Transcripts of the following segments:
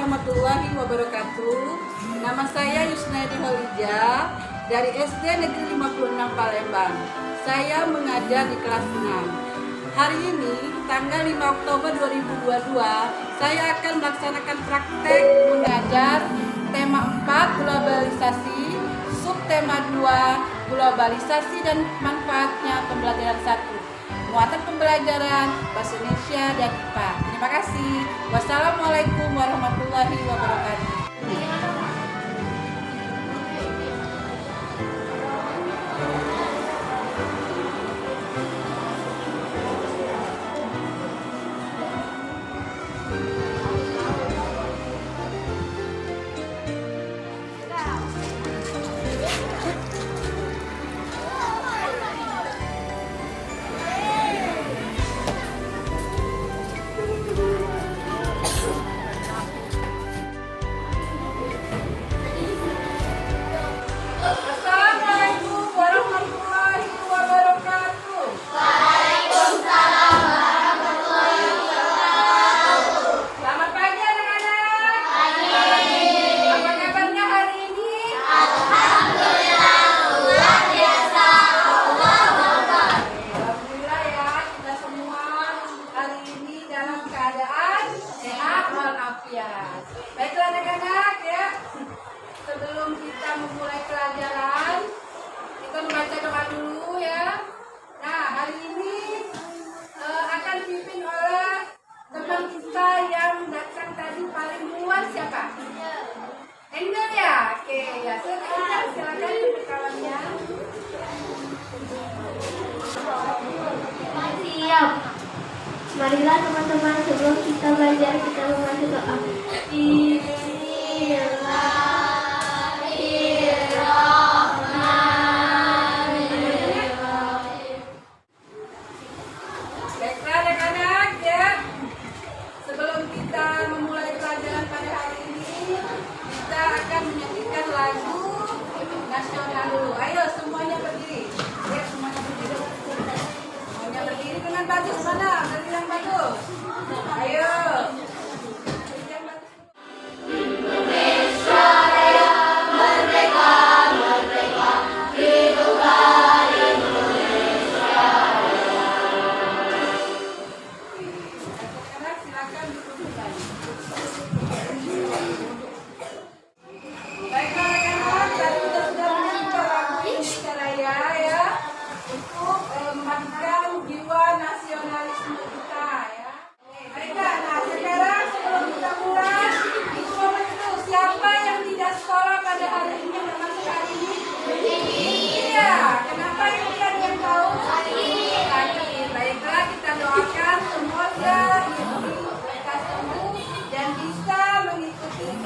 warahmatullahi wabarakatuh. Nama saya Yusnaidi Holija dari SD Negeri 56 Palembang. Saya mengajar di kelas 6. Hari ini, tanggal 5 Oktober 2022, saya akan melaksanakan praktek mengajar tema 4 globalisasi, subtema 2 globalisasi dan manfaatnya pembelajaran 1. Muatan pembelajaran bahasa Indonesia dan IPA. Terima kasih. Wassalamualaikum warahmatullahi wabarakatuh. Baiklah anak-anak ya, sebelum kita memulai pelajaran, kita membaca doa dulu ya. Nah, hari ini akan dipimpin oleh teman kita yang datang tadi paling duluan, siapa? Angel ya? Oke, ya silakan duduk kawannya. Siap. Marilah teman-teman, sebelum kita belajar kita membaca doa. Bismillahirrahmanirrahim. Baiklah anak-anak ya, sebelum kita memulai pelajaran pada hari ini, kita akan menyanyikan lagu nasional dulu. Ayo semuanya berdiri. Ya, semuanya berdiri. Semuanya berdiri dengan bagus. Mana? Berdiri yang bagus. Ayo.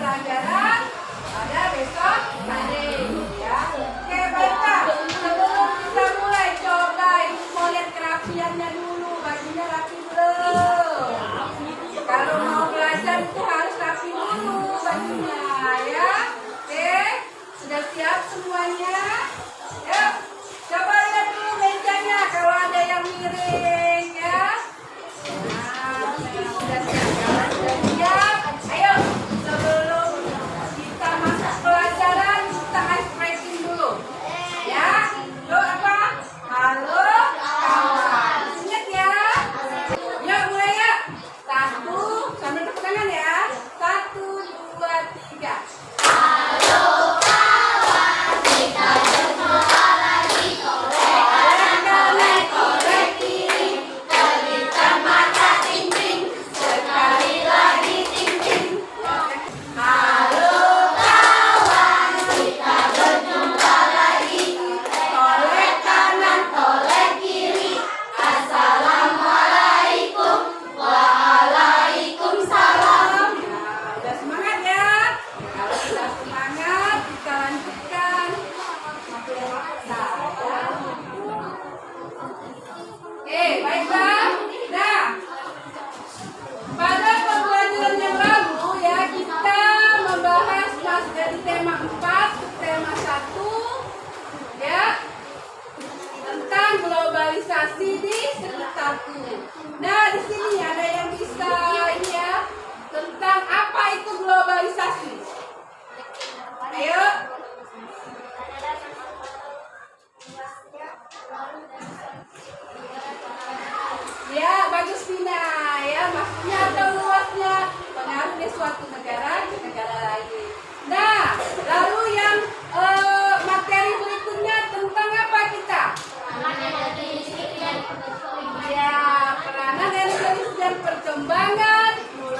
Pelajaran pada besok hari ya. Oke, baiklah. Sebelum kita mulai, coba ibu mau lihat kerapiannya dulu. Bajunya rapi belum? Kalau mau belajar itu harus rapi dulu bajunya ya. Oke, sudah siap semuanya? Yuk, coba lihat dulu mejanya kalau ada yang miring ya. Nah, sudah siap. Kalau sudah siap, ayo. Sebelum kita masuk pelajaran, kita ice breaking dulu. Ya, yuk apa? Halo kawan. Ingat ya. Yuk mulai ya. 1, sambil tepuk tangan ya. 1, 2, 3. Halo kawan, kita berjumpa lagi. Korek kanan, korek kiri, terbitkan mata ting-ting, sekali lagi ting-ting. Halo kawan, kita berjumpa lagi. Tolek kanan, tolek kiri. Assalamualaikum, waalaikumsalam. Nah, udah semangat ya. Kalau sudah semangat, kita lanjutkan. Oke, baiklah. Nah, pada pembelajaran yang lalu ya, kita membahas dari tema 4 ke tema 1 ya, tentang globalisasi di sekitarku. Nah, di sini ada yang bisa ini ya, tentang apa itu globalisasi.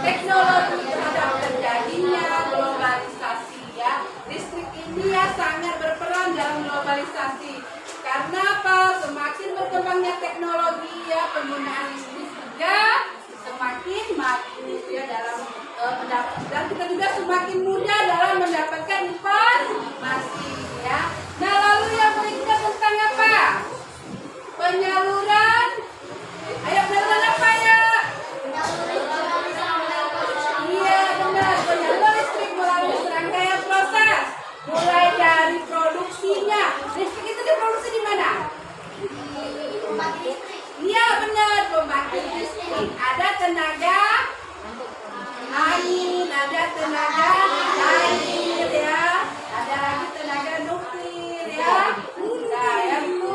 teknologi terhadap terjadinya globalisasi ya. Listrik ini ya sangat berperan dalam globalisasi. Karena apa? Semakin berkembangnya teknologi ya, penggunaan listrik juga semakin maju ya dalam mendapat, dan kita juga semakin mudah dalam mendapatkan informasi ya. Nah, lalu yang berikutnya tentang apa? Penyaluran. Ayo, penyaluran apa ya? Iya benar, penyaluran listrik melalui serangkaian proses, mulai dari produksinya. Listrik itu diproduksi di mana? Iya benar, pembangkit listrik. Ada tenaga angin, ada tenaga air ya, ada lagi tenaga nuklir ya. Nah, yang itu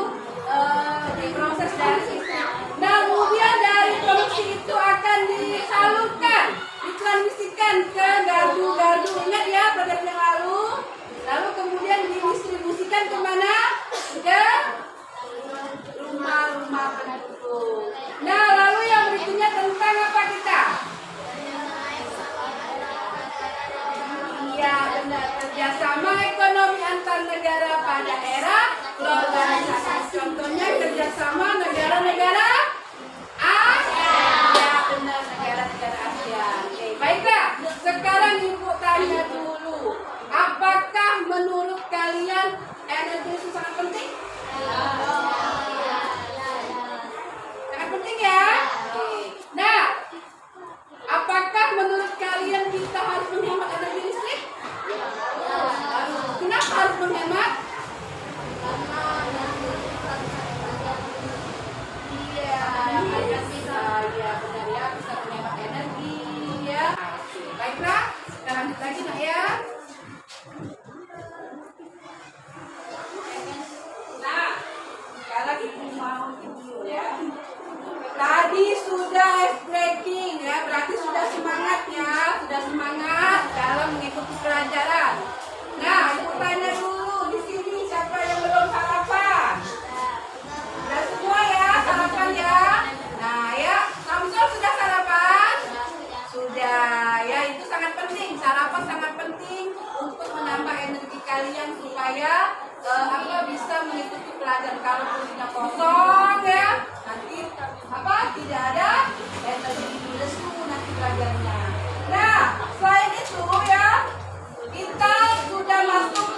diproses dari situ. Nah, kemudian dari produksi itu akan disalurkan, ditransmisikan ke gardu-gardu. Ingat ya program yang lalu. Lalu kemudian didistribusikan kemana? Ke rumah-rumah penduduk. Nah, lalu yang berikutnya tentang apa kita? Iya benar, kerjasama ekonomi antar negara pada era globalisasi. Contohnya kerjasama negara-negara ASEAN. Ya benar, negara-negara ASEAN. Oke, baiklah. Sekarang ibu tanya dulu, apakah menurut kalian energi itu sangat penting? Sangat penting ya. Oke. Nah, apakah menurut kalian kita harus menghemat energi listrik? Kenapa harus menghemat? Iya, agar bisa ya benar ya, bisa menghemat energi ya. Oke, baiklah, kita lanjut lagi nak ya. Nah, sekarang ibu mau video ya. Tadi sudah ice breaking ya, berarti sudah semangat ya, sudah semangat dalam mengikuti pelajaran. Nah, ibu tanya dulu di sini siapa yang belum sarapan? Sudah semua ya sarapan ya. Nah ya, Samsul sudah sarapan? Sudah ya, itu sangat penting. Sarapan sangat penting untuk menambah energi kalian supaya bisa mengikuti pelajaran. Kalau perutnya kosong ya, nanti tidak ada energi, lesu nanti pelajarannya. Nah, selain itu ya, kita sudah masuk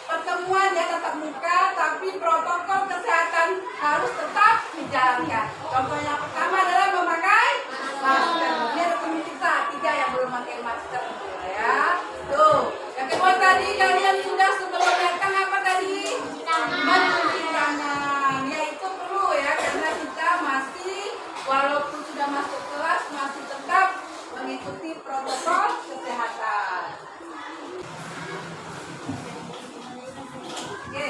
pertemuan ya tatap muka, tapi protokol kesehatan harus tetap dijalankan. Contoh yang pertama adalah memakai masker. Ini ada teman kita 3 yang belum memakai masker ya. Tuh. Yang kedua tadi kalian sudah sebelum datang apa tadi? Mencuci tangan. Ya itu perlu ya, karena kita masih walaupun sudah masuk kelas masih tetap mengikuti protokol kesehatan. Oke.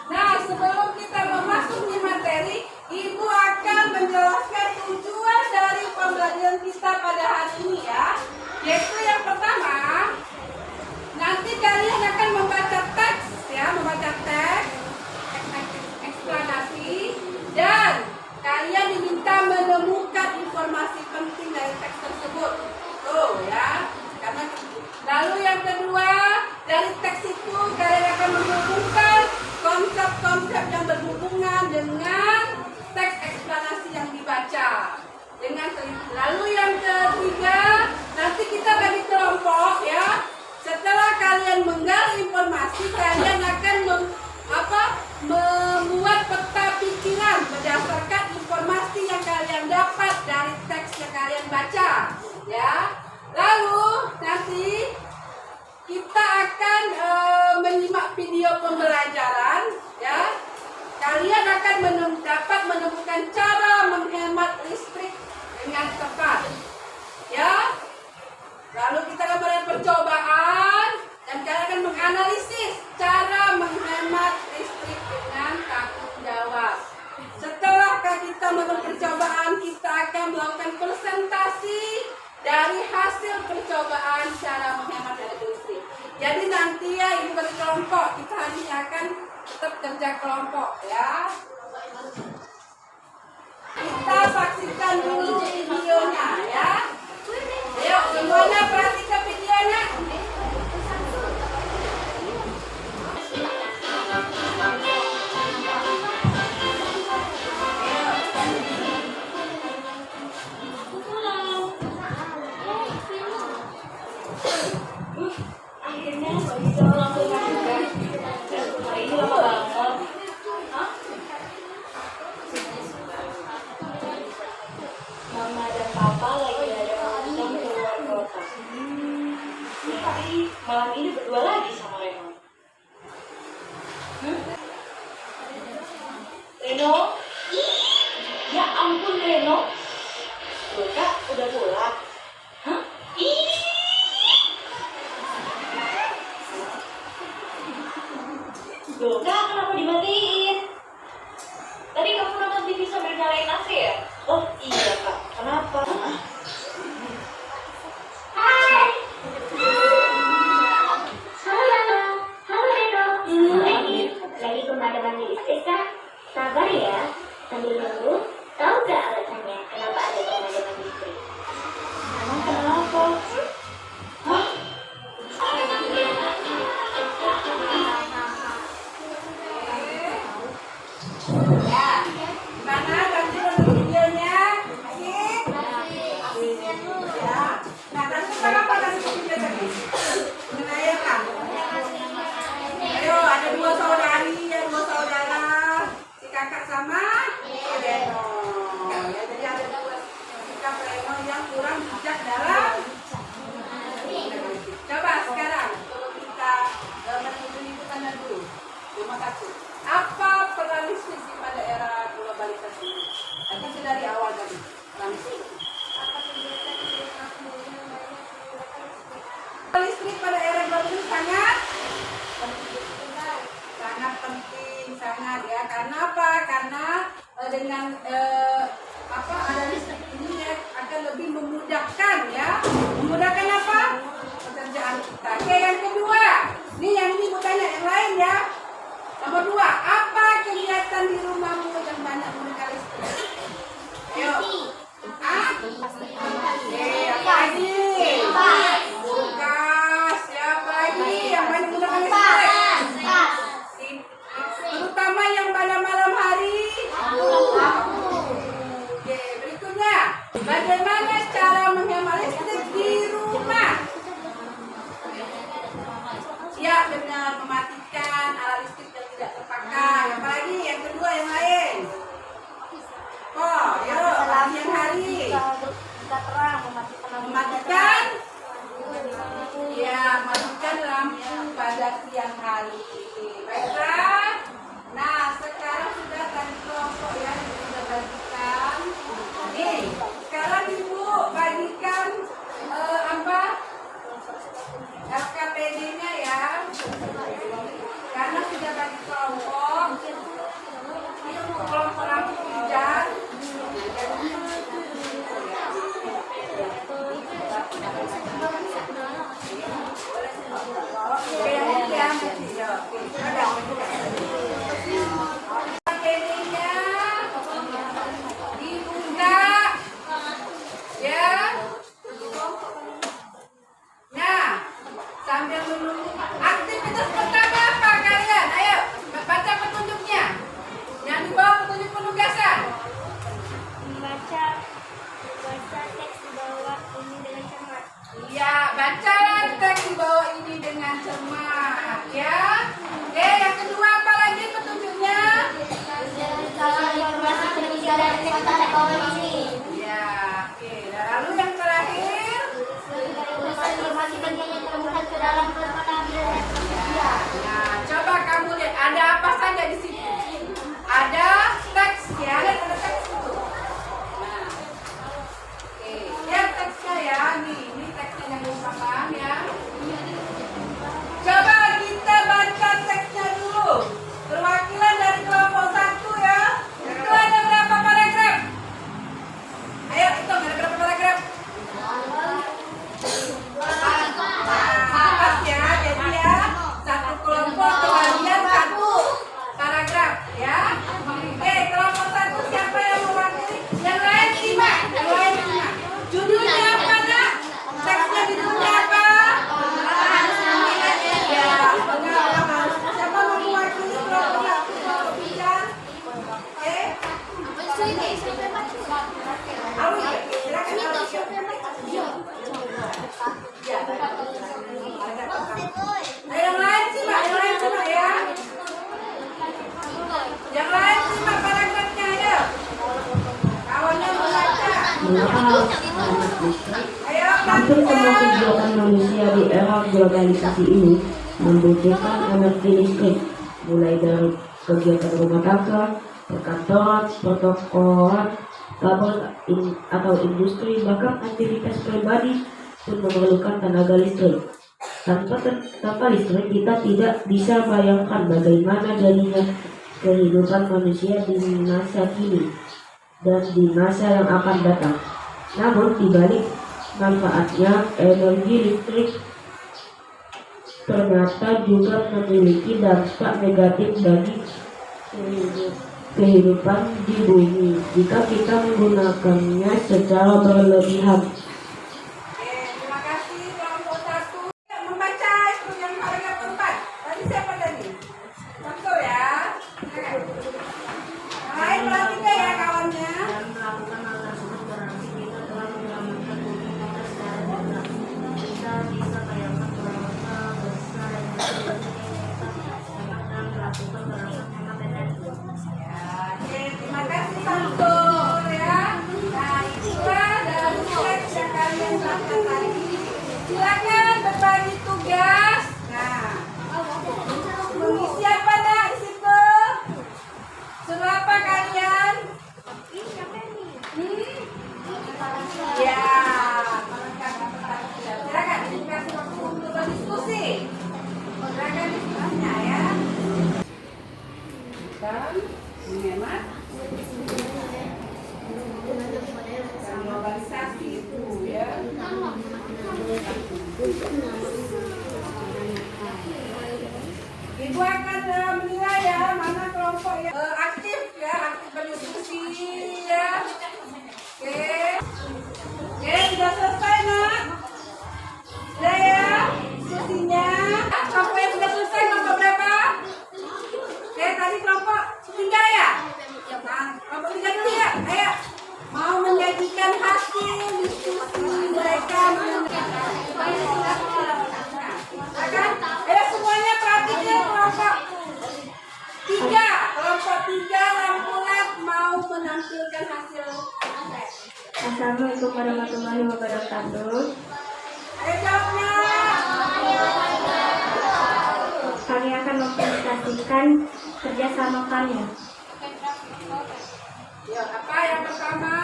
Nah, sebelum kita memasuki materi, Ibu akan menjelaskan tujuan dari pembelajaran kita pada hari ini ya. Yaitu yang pertama, nanti kalian akan membaca teks ya, membaca teks, eksplanasi, dan kalian diminta menemukan informasi penting dari teks tersebut. Tuh ya. Karena lalu yang kedua, dari teks itu kalian akan menghubungkan konsep-konsep yang berhubungan dengan teks eksplanasi yang dibaca dengan teliti. Lalu yang ketiga, nanti kita bagi kelompok ya. Setelah kalian menggali informasi, kalian akan membuat peta pikiran berdasarkan informasi yang kalian dapat dari teks yang kalian baca ya. Lalu nanti kita akan menyimak video pembelajaran ya. Kalian akan dapat menemukan cara menghemat listrik dengan tepat ya. Lalu kita akan melakukan percobaan dan kalian akan menganalisis cara menghemat listrik dengan tanggung jawab. Setelah kita melakukan percobaan, kita akan melakukan presentasi dari hasil percobaan cara menghemat energi listrik. Jadi nanti ya ibu bagi kelompok, kita hari ini akan tetap kerja kelompok ya. Kita saksikan dulu videonya. Mama dan Papa lagi ada urusan keluar kota. Jadi malam ini berdua lagi sama Reno. Reno? Ya ampun Reno. Loh Kak, udah pulang? Hah? Loh Kak, kenapa dimatiin? Tadi kamu nonton TV sambil nyalain AC ya? Oh iya Kak, kenapa? Hai. Halo. Halo Reno. Lagi pemadaman listrik kan? Sabar ya. Sambil nunggu. Tahu gak alasannya kenapa ada pemadaman listrik? Emang kenapa? Hah? Ya, gimana? Nanti nonton videonya? Asik? Ya. Nah, nanti apa nanti video tadi? Menanyakan. Ayo, ada dua saudari, ya dua saudara. Si kakak sama si Reno. Ya, jadi ada dua sikap Reno yang kurang bijak dalam. Coba sekarang, kalau kita menuju liputannya dulu. Terima kasih. Apa peran listrik pada era globalisasi ini? Tadi dari awal tadi. Langsung. Listrik pada era globalisasi sangat penting, sangat ya. Karena apa? Karena dengan ada listrik ini ya, akan lebih memudahkan ya. Memudahkan apa? Pekerjaan kita. Oke, yang kedua. Nih yang ini bukannya yang lain ya. Nomor 2, apa kegiatan di rumahmu yang banyak menggunakan listrik? Ayo. Apa lagi? Kulkas. Siapa lagi yang banyak menggunakan listrik? Terutama yang pada malam hari. Oke, berikutnya. Bagaimana cara menghemat listrik di rumah? Ya, benar, mematikan alat listrik yang tidak terpakai. Apalagi yang kedua yang lain. Oh, yuk, yang hari. Mematikan. Ya, mematikan lampu pada siang hari. Baiklah. Nah, sekarang sudah tadi kelompok ya, sudah bagikan. Nih, sekarang ibu bagikan apa? LKPD-nya ya, karena sudah bagi kelompok, ini untuk kelompok lampu hijau, Mengapa harus hemat listrik? Ayo Hampir semua lanjutkan. kegiatan manusia di era globalisasi ini membutuhkan energi listrik, mulai dari kegiatan rumah tangga, perkantoran, pertokoan, atau industri, bahkan aktivitas pribadi pun memerlukan tenaga listrik. Tanpa listrik kita tidak bisa bayangkan bagaimana jadinya kehidupan manusia di masa kini dan di masa yang akan datang. Namun di balik manfaatnya, energi listrik ternyata juga memiliki dampak negatif bagi kehidupan di bumi jika kita menggunakannya secara berlebihan. Terima kasih kelompok 1 membaca yang paragraf 4. Tadi siapa tadi? Contoh ya. Hai, perhatikan ya kawannya. Dan melakukan hal tersebut berarti kita telah menyelamatkan bumi kita secara mudah. Kita bisa bayangkan berapa besar yang kita hemat dan melakukan berapa hemat energi. Oke, terima kasih Santur ya. Nah, itulah dari teks yang kalian baca tadi. Silakan berbagi tugas. Nah, mengisi apa nak di situ? Suruh apa kalian? Ya, silakan dikasih waktu untuk berdiskusi. Silakan diskusinya ya. Dan menghemat dan globalisasi itu ya. Ibu akan menilai ya mana kelompok yang aktif ya, aktif berdiskusi ya. Oke, sudah selesai nak. Sudah ya diskusinya. Kelompok yang sudah selesai kelompok berapa? Oke, tadi kelompok 3 ya? Nah, kelompok 3 dulu ya. Ayo, mau menyajikan hasil diskusi mereka. Silakan. Ayo semuanya perhatikan kelompok 3. Kelompok 3 Lampulat mau menampilkan hasil. Assalamualaikum warahmatullahi wabarakatuh. Ayo jawabnya. Kami akan mempresentasikan kerjasama kami. Yuk, apa yang pertama?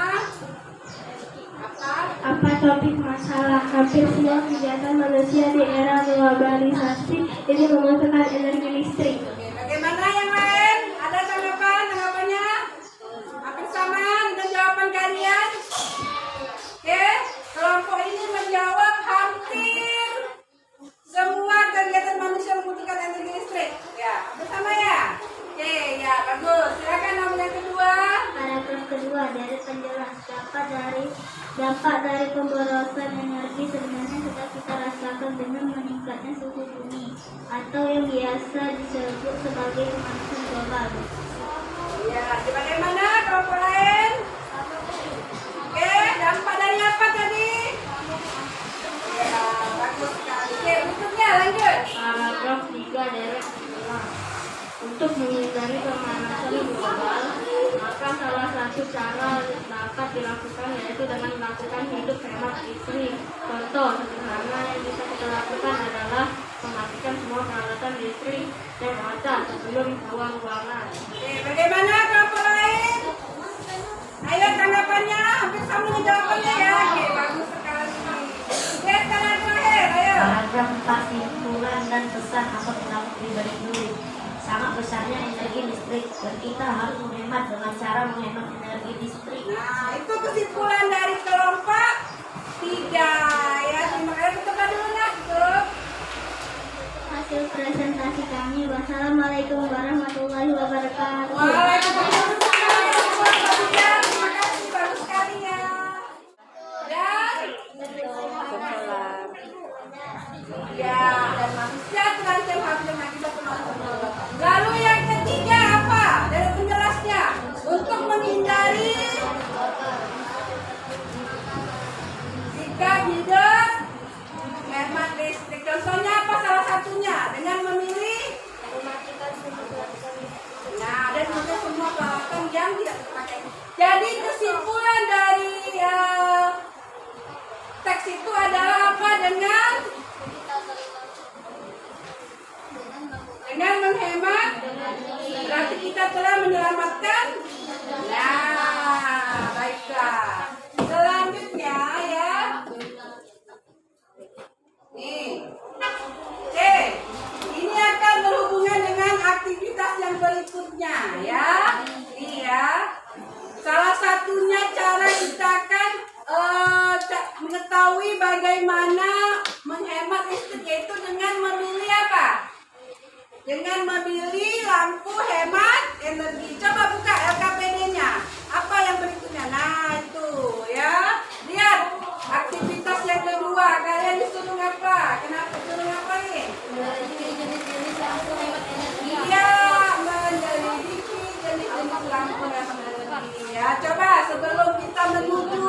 Apa topik masalah? Hampir semua kegiatan manusia di era globalisasi ini membutuhkan energi listrik. Oke, bagaimana yang lain? Ada tanggapannya? Hampir sama dengan jawaban kalian? Oke, kelompok ini menjawab hampir semua kegiatan manusia membutuhkan energi listrik. Ya, bersama ya? Oke, ya bagus. Silakan nomor yang kedua. Paragraf kedua dari penjelas dampak dari pemborosan energi sebenarnya sudah kita rasakan dengan meningkatnya suhu bumi atau yang biasa disebut sebagai pemanasan global. Ya, bagaimana kelompok lain? Oke, dampak dari apa tadi? Ya, bagus sekali. Oke, berikutnya lanjut. Paragraf 3 dari penjelas. Untuk menghindari pemanasan global, maka salah satu cara dapat dilakukan yaitu dengan melakukan hidup hemat listrik. Contoh sederhana yang bisa kita lakukan adalah mematikan semua peralatan listrik dan kaca sebelum keluar ruangan. Oke, bagaimana kelompok lain? Ayo tanggapannya, hampir sama dengan jawabannya ya. Oke, bagus sekali. Oke, sekarang terakhir, ayo. Paragraf 4 simpulan dan pesan apa pendapat pribadi dulu. Sangat besarnya energi listrik dan kita harus menghemat dengan cara menghemat energi listrik. Nah, itu kesimpulan dari kelompok 3 ya. Terima kasih. Tutup dulu nak, tutup. Hasil presentasi kami. Wassalamualaikum warahmatullahi wabarakatuh. Waalaikumsalam warahmatullahi wabarakatuh. Terima kasih, bagus sekali ya. Dan ya, dan manusia terancam habis mati satu malam. Lalu yang ketiga apa? Dari penjelasnya, untuk menghindari jika hidup hemat listrik. Contohnya apa salah satunya? Dengan memilih nah, dan memilih semua peralatan yang tidak terpakai. Jadi mengetahui bagaimana menghemat listrik, yaitu dengan memilih apa? Dengan memilih lampu hemat energi. Coba buka LKPD-nya. Apa yang berikutnya? Nah, itu ya. Lihat aktivitas yang kedua. Kalian disuruh apa? Kenapa disuruh ngapain? Jenis-jenis lampu hemat energi. Iya, menyelidiki jenis-jenis lampu hemat energi. Ya, coba sebelum kita menuju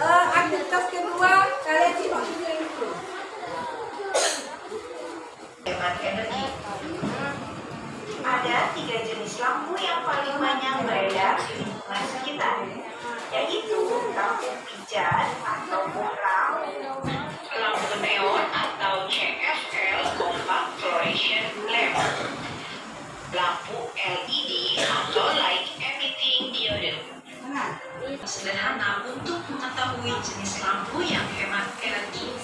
aktivitas kedua, kalian simak dulu yang itu. Hemat energi. Ada 3 jenis lampu yang paling banyak beredar di lingkungan sekitar, yaitu lampu pijar atau bohlam, lampu neon atau CFL (compact fluorescent lamp), lampu LED atau light emitting diode. Mana? Sederhana untuk mengetahui jenis lampu yang hemat energi.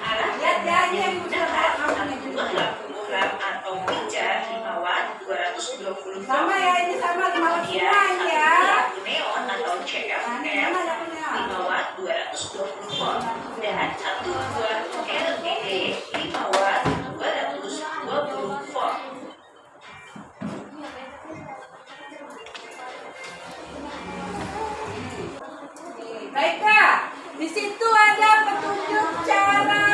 Alat Lihat ya, ini yang menggunakan lampunya lampu juga. bohlam atau pijar 5 watt 220 volt. Sama ya, ini sama 5 watt Kemudian semua ya. lampu neon atau CFL 5 watt 220 volt dan satu buah LED 5 watt 220 volt. Baiklah, di situ ada petunjuk cara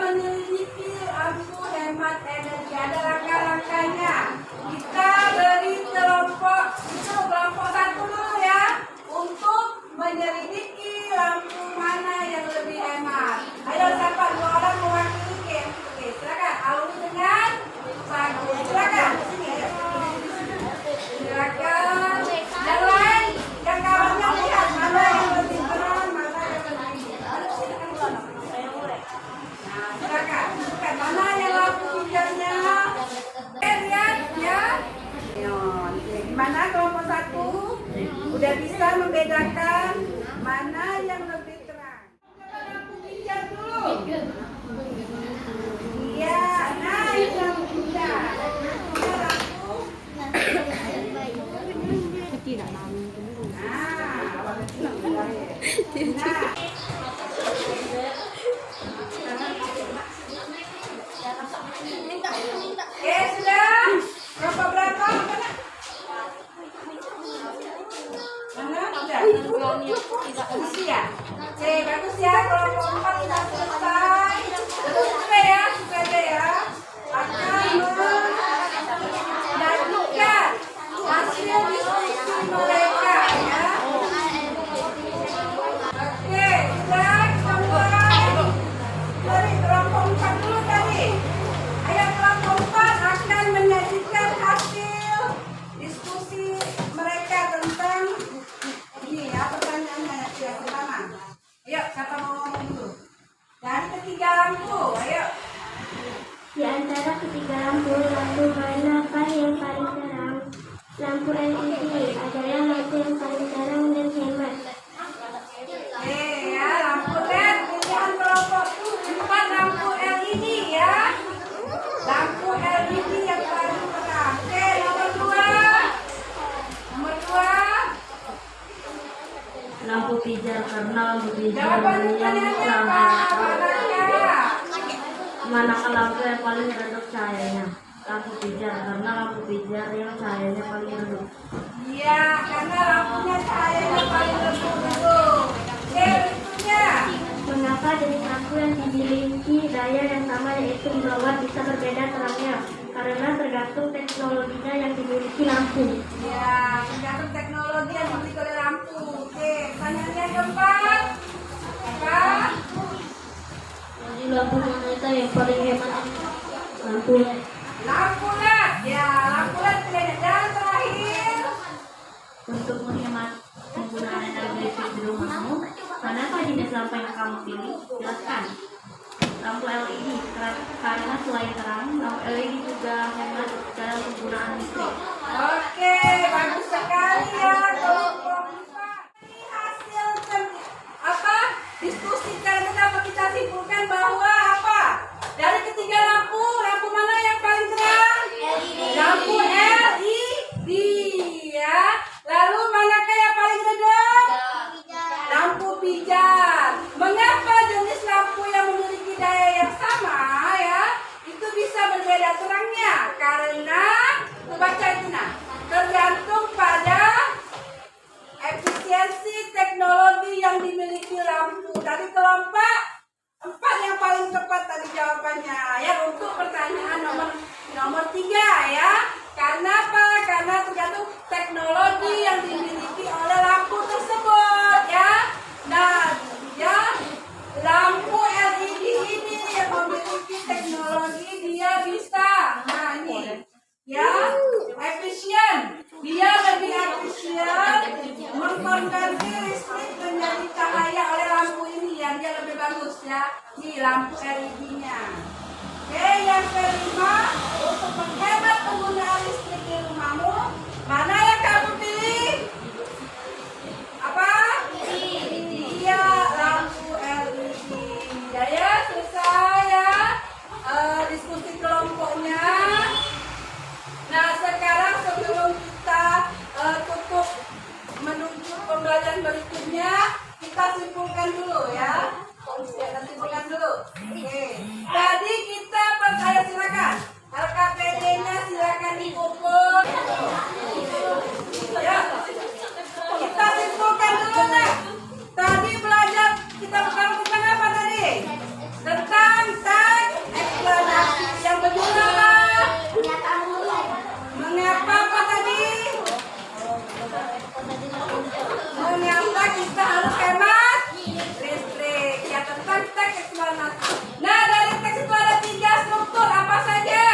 menyelidiki lampu hemat energi. Ada langkah-langkahnya. Kita beri kelompok 1 dulu ya untuk menyelidiki lampu mana yang lebih hemat. Ayo siapa 2 orang mewakili game. Oke, silakan. Alwi dengan Bagus. Silakan. Sini ayo. Silakan. Yang lain, yang kawannya lihat mana yang lebih terang, mana yang lebih. Nah, silakan. Bukan mana yang lampu pijarnya. Lihat ya. Gimana kelompok 1? Udah bisa membedakan mana yang lebih terang. Lampu pijar dulu. Iya, nah itu lampu pijar. Lampu. Oke, sudah. Berapa berapa? Mana? Sudah. Isi ya. Oke, bagus ya. Kelompok 4 sudah selesai. Terus juga ya, akan mengajukan hasil diskusi mereka ya. Oke, sudah kita mulai dari kelompok 4 dulu tadi. Ayo kelompok 4 akan menyajikan hasil diskusi mereka tentang ini ya, pertanyaannya yang pertama. Ayo, siapa mau ngomong dulu? Dari ketiga lampu, ayo. Di antara ketiga lampu manakah yang paling terang? Lampu LED adalah lampu yang paling terang dan hemat. Oke ya, lampu LED pilihan kelompok 4 lampu LED ya. Lampu LED yang paling terang. Oke, nomor 2. Nomor 2. Lampu pijar karena lampu pijar Jawaban yang pertanyaannya terang apa? hemat. Manakah? Manakah lampu yang paling redup cahayanya? Lampu pijar karena lampu pijar yang cahayanya paling redup. Iya, karena lampunya cahayanya paling redup dulu. Oke, berikutnya. Mengapa jenis lampu yang dimiliki daya yang sama yaitu 5 watt bisa berbeda terangnya? Karena tergantung teknologinya yang dimiliki lampu. Ya, tergantung teknologi yang dimiliki oleh lampu. Oke, pertanyaan yang keempat. Apa? Jadi lampu mana yang paling hemat? Lampu LED. Lampu LED. Ya, lampu LED pilihannya. Dan terakhir. Untuk menghemat penggunaan energi listrik di rumahmu, manakah jenis lampu yang kamu pilih? Jelaskan. Lampu LED karena selain terang, lampu LED juga hemat dalam penggunaan listrik. Oke, bagus sekali ya kelompok 4. Ini hasil diskusi kalian dapat kita simpulkan bahwa apa? Dari ketiga lampu mana yang paling terang? Lampu LED ya. Lalu manakah yang paling redup? mengkonversi listrik menjadi cahaya oleh lampu ini yang dia lebih bagus ya. Ini lampu LED-nya. Oke, yang kelima, untuk menghemat penggunaan listrik di rumahmu, mana yang kamu pilih? Apa? Iya, lampu LED. Ya, selesai ya diskusi kelompoknya. Nah, sekarang sebelum kita tutup menuju pembelajaran berikutnya, kita simpulkan dulu ya. Kita simpulkan dulu. Oke. Tadi kita percaya silakan. LKPD-nya silakan dikumpul. Ya. Kita simpulkan dulu nah. Tadi belajar kita tentang apa tadi? Tentang teks eksplanasi yang berjudul apa? Mengapa apa tadi? Mengapa kita harus hemat listrik? Ya, tentang teks eksplanasi. Nah, dari teks eksplanasi 3 struktur apa saja?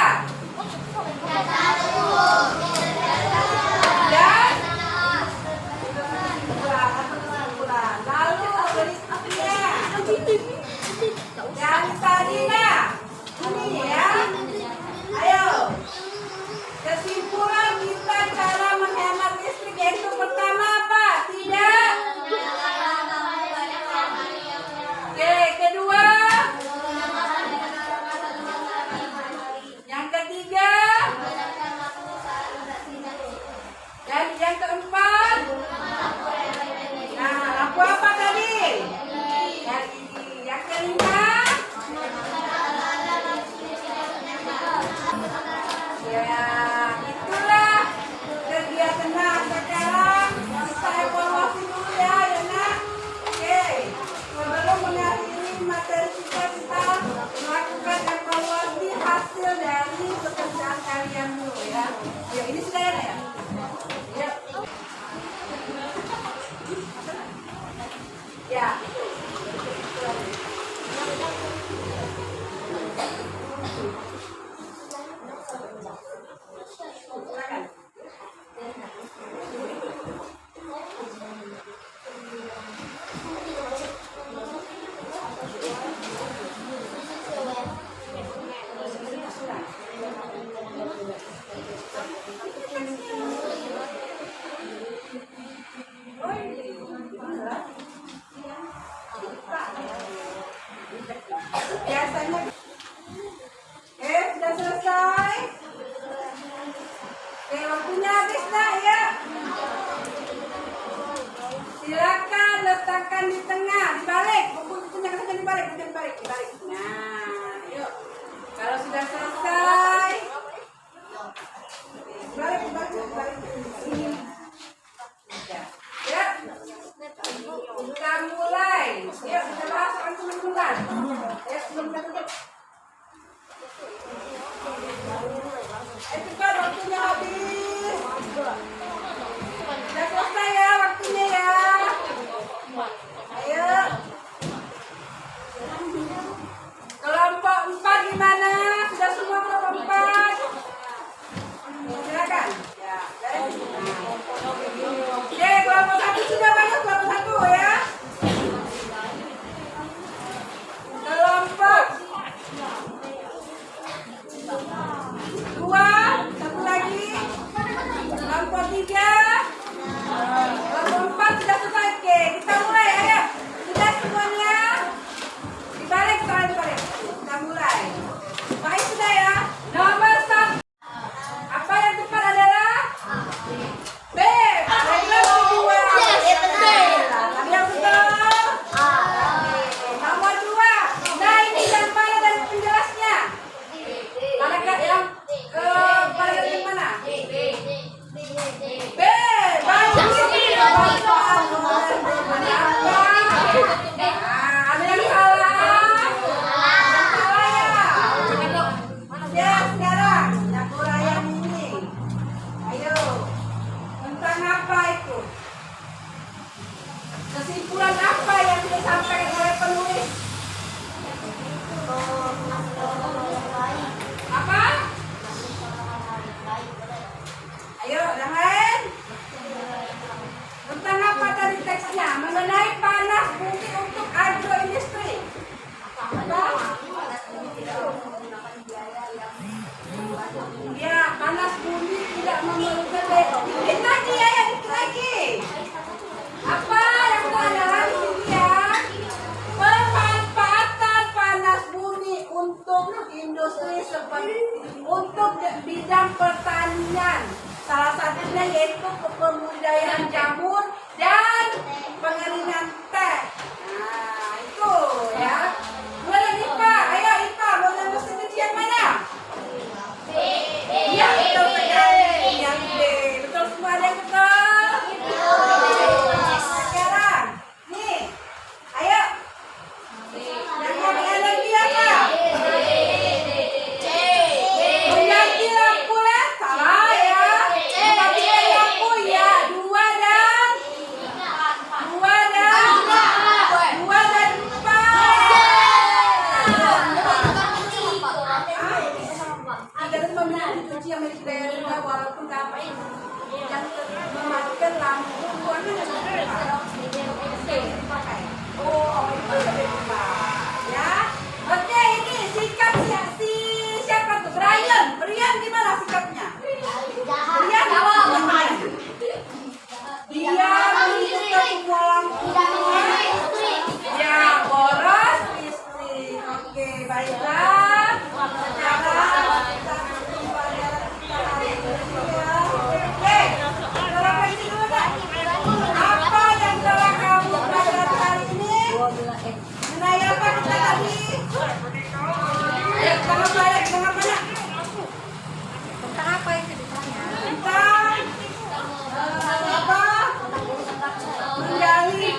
Dan kesimpulan. Lalu berikutnya. Dari tadi nah. Ini ya. Ayo. Kesimpulan kita cara menghemat listrik yaitu pertama apa? Tidak. Oke, kedua. Yang ketiga. Dan yang keempat. Nah, lampu apa tadi? Yang kelima. Ya, itulah kegiatan. Nah, sekarang kita evaluasi dulu ya, nak. Oke, sebelum mengakhiri materi kita melakukan evaluasi hasil dari pekerjaan kalian dulu ya. Ya, ini sudah ya. Ya. Ya. Biasanya sudah selesai. Waktunya habis dah ya. Silakan letakkan di tengah, dibalik. Bukunya kan dibalik. Nah, yuk. Kalau sudah selesai, balik. Ya. Kita mulai. Yuk, kita bahas teman-teman. Ya, sebelum kita tutup. Cepat, waktunya habis. Sudah selesai ya waktunya ya. Ayo. Kelompok 4 gimana? Sudah semua kelompok 4? Silakan. Ya, oke, kelompok 1 sudah banyak, kelompok 1 ya. Kelompok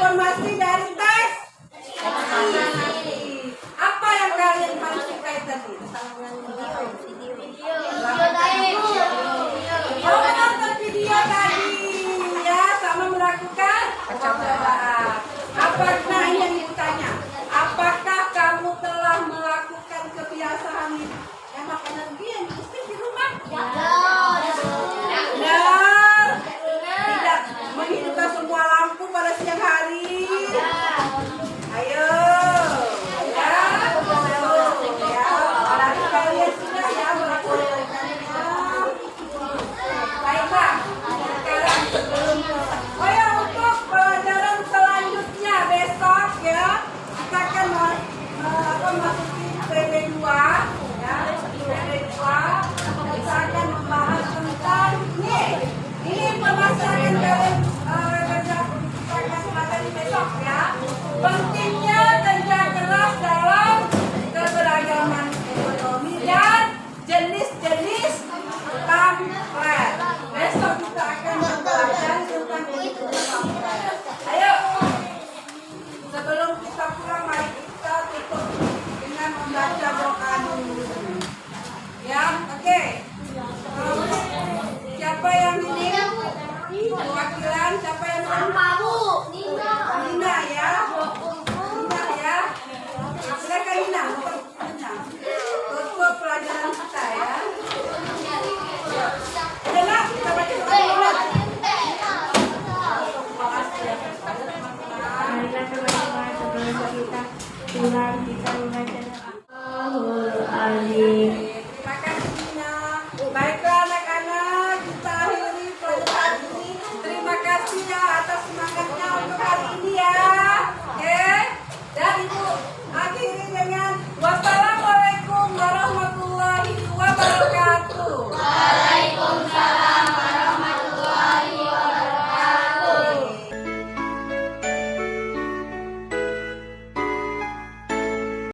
informasi